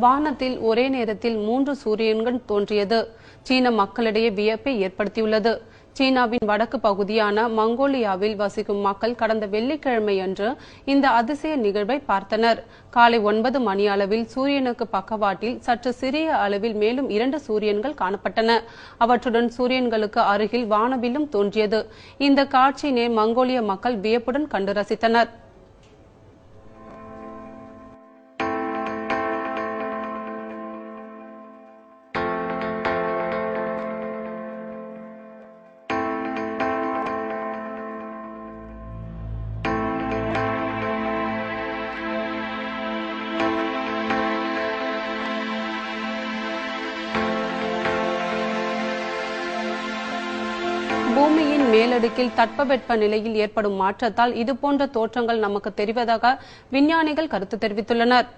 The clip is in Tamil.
வானத்தில் ஒரே நேரத்தில் 3 சூரியன்கள் தோன்றியது சீன மக்களிடையே வியப்பை ஏற்படுத்தியுள்ளது. சீனாவின் வடக்கு பகுதியான மங்கோலியாவில் வசிக்கும் மக்கள் கடந்த வெள்ளிக்கிழமையன்று இந்த அதிசய நிகழ்வை பார்த்தனர். காலை 9 மணி அளவில் சூரியனுக்கு பக்கவாட்டில் சற்று சிறிய அளவில் மேலும் 2 சூரியன்கள் காணப்பட்டன. அவற்றுடன் சூரியன்களுக்கு அருகில் வானவில்லும் தோன்றியது. இந்த காட்சியினை மங்கோலிய மக்கள் வியப்புடன் கண்டு ரசித்தனர். பூமியின் மேலடுக்கில் தட்பவெட்ப நிலையில் ஏற்படும் மாற்றத்தால் இதுபோன்ற தோற்றங்கள் நமக்கு தெரிவதாக விஞ்ஞானிகள் கருத்து தெரிவித்துள்ளனர்.